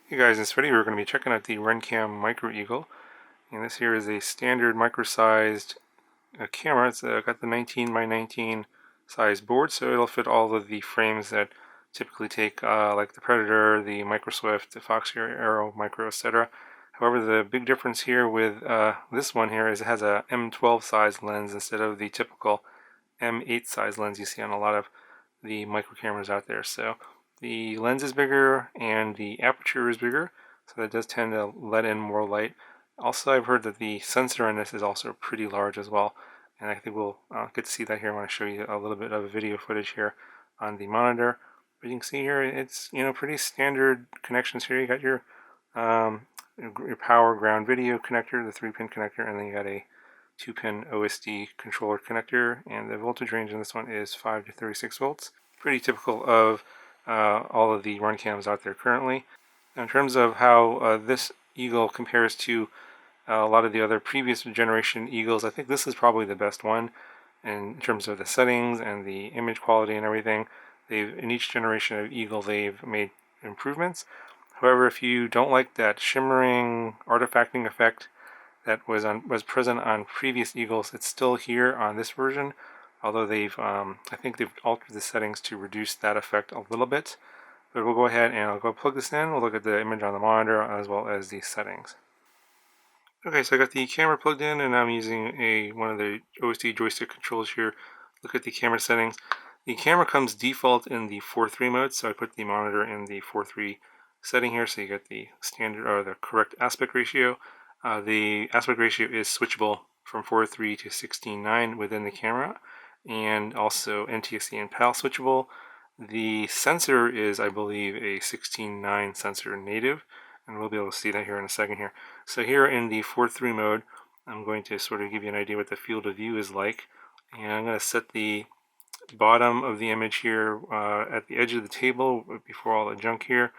Hey guys, in this video we're going to be checking out the RunCam Micro Eagle, and this here is a standard micro-sized camera. It's got the 19 by 19 size board, so it'll fit all of the frames that typically take like the Predator, the Micro Swift, the Fox Arrow Micro, etc. However, the big difference here with this one here is it has a M12 size lens instead of the typical M8 size lens you see on a lot of the micro cameras out there. So the lens is bigger and the aperture is bigger, so that does tend to let in more light. Also, I've heard that the sensor on this is also pretty large as well, and I think we'll get to see that here when I show you a little bit of video footage here on the monitor. But you can see here it's pretty standard connections here. You got your power ground video connector, the 3-pin connector, and then you got a 2-pin OSD controller connector, and the voltage range in this one is 5 to 36 volts. Pretty typical of all of the RunCams out there currently. Now, in terms of how this Eagle compares to a lot of the other previous generation Eagles, I think this is probably the best one in terms of the settings and the image quality and everything. In each generation of Eagle, they've made improvements. However, if you don't like that shimmering artifacting effect that was present on previous Eagles, it's still here on this version, although I think they've altered the settings to reduce that effect a little bit. But we'll go ahead and I'll go plug this in. We'll look at the image on the monitor as well as the settings. Okay, so I got the camera plugged in, and I'm using one of the OSD joystick controls here. Look at the camera settings. The camera comes default in the 4:3 mode, so I put the monitor in the 4:3 setting here, so you get the standard or the correct aspect ratio. The aspect ratio is switchable from 4:3 to 16:9 within the camera, and also NTSC and PAL switchable. The sensor is, I believe, a 16:9 sensor native, and we'll be able to see that here in a second here. So here in the 4:3 mode, I'm going to sort of give you an idea what the field of view is like, and I'm going to set the bottom of the image here at the edge of the table before all the junk here,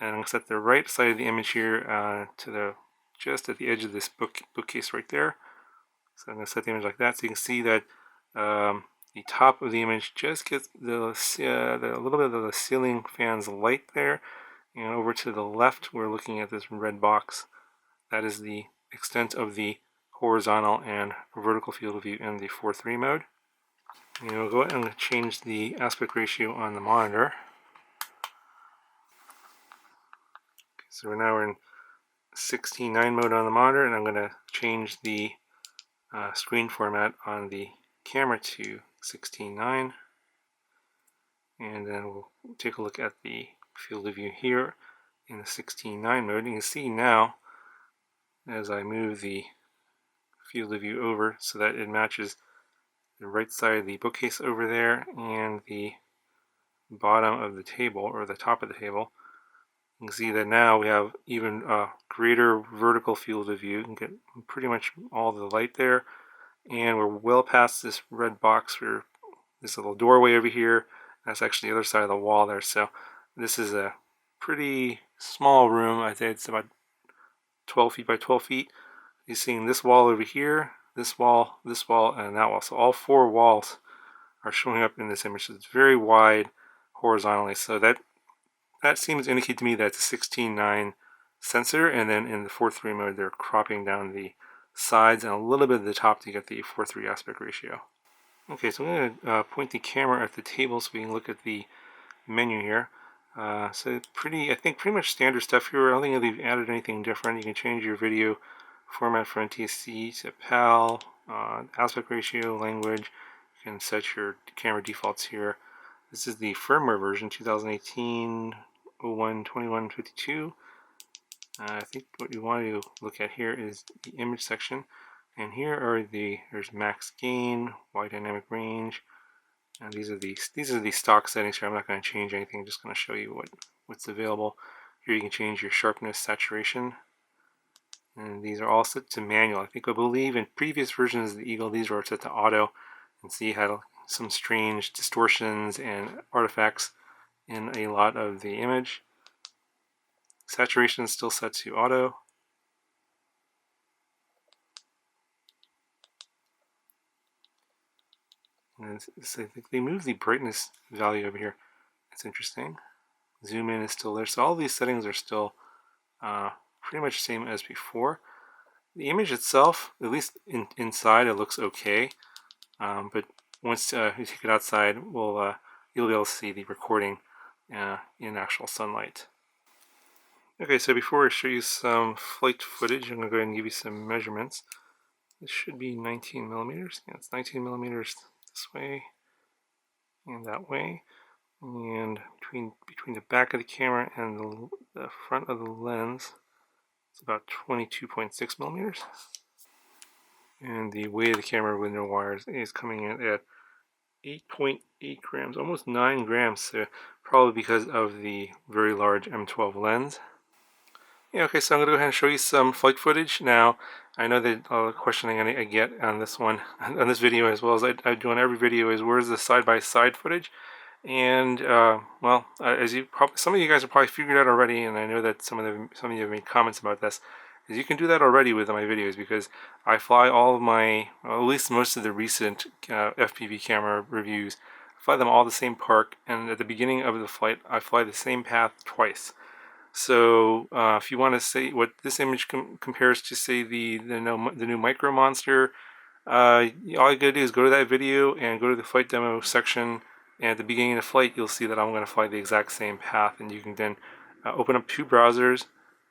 and I'm going to set the right side of the image here to just at the edge of this bookcase right there. So I'm going to set the image like that, so you can see that the top of the image just gets the little bit of the ceiling fan's light there. And over to the left, we're looking at this red box. That is the extent of the horizontal and vertical field of view in the 4:3 mode. And we'll go ahead and change the aspect ratio on the monitor. Okay, so we're in 16:9 mode on the monitor, and I'm going to change the screen format on the camera to 16:9, and then we'll take a look at the field of view here in the 16:9 mode. You can see now as I move the field of view over so that it matches the right side of the bookcase over there and the bottom of the table, or the top of the table. You can see that now we have even greater vertical field of view. You can get pretty much all the light there, and we're well past this red box for this little doorway over here. That's actually the other side of the wall there. So this is a pretty small room. I think it's about 12 feet by 12 feet. You're seeing this wall over here, this wall, and that wall. So all 4 walls are showing up in this image. So it's very wide horizontally. So that seems to indicate to me that it's a 16:9 sensor, and then in the 4:3 mode they're cropping down the sides and a little bit of the top to get the 4:3 aspect ratio. Okay, so I'm going to point the camera at the table so we can look at the menu here. So it's I think pretty much standard stuff here. I don't think they've added anything different. You can change your video format from NTSC to PAL, aspect ratio, language. You can set your camera defaults here. This is the firmware version, 2018-01-2152. I think what you want to look at here is the image section, and here are there's max gain, wide dynamic range, and these are the stock settings here. I'm not going to change anything. I'm just going to show you what's available. Here you can change your sharpness, saturation, and these are all set to manual. I believe in previous versions of the Eagle these were set to auto, and see how some strange distortions and artifacts in a lot of the image. Saturation is still set to auto. And I think they moved the brightness value over here. That's interesting. Zoom in is still there. So all these settings are still pretty much the same as before. The image itself, at least inside, it looks okay, but once you take it outside, you'll be able to see the recording in actual sunlight. Okay, so before I show you some flight footage, I'm going to go ahead and give you some measurements. This should be 19 millimeters. Yeah, it's 19 millimeters this way and that way. And between the back of the camera and the front of the lens, it's about 22.6 millimeters. And the weight of the camera with no wires is coming in at 8.8 grams, almost 9 grams, so probably because of the very large M12 lens. Yeah, okay, so I'm going to go ahead and show you some flight footage. Now, I know that the question I'm going to get on this one, on this video, as well as I do on every video, is where's the side-by-side footage? And well, as you probably, some of you guys have probably figured out already, and I know that some of you have made comments about this, is you can do that already with my videos, because I fly all of my, well, at least most of the recent FPV camera reviews, I fly them all the same park, and at the beginning of the flight, I fly the same path twice. So if you want to say what this image compares to, say the new Micro Monster, all you gotta do is go to that video and go to the flight demo section, and at the beginning of the flight you'll see that I'm going to fly the exact same path, and you can then open up two browsers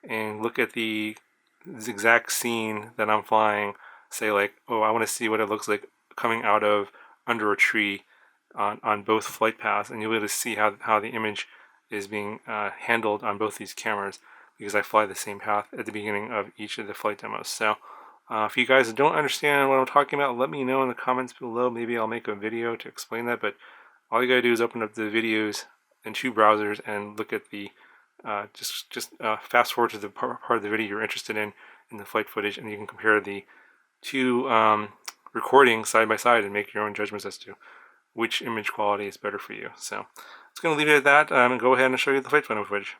and look at this exact scene that I'm flying. Say like, oh, I want to see what it looks like coming out of under a tree on both flight paths, and you'll be able to see how the image is being handled on both these cameras, because I fly the same path at the beginning of each of the flight demos. So if you guys don't understand what I'm talking about, let me know in the comments below. Maybe I'll make a video to explain that, but all you gotta do is open up the videos in two browsers and look at the just fast forward to the part of the video you're interested in the flight footage, and you can compare the two recordings side by side and make your own judgments as to which image quality is better for you. So it's going to leave it at that, and go ahead and show you the flight footage.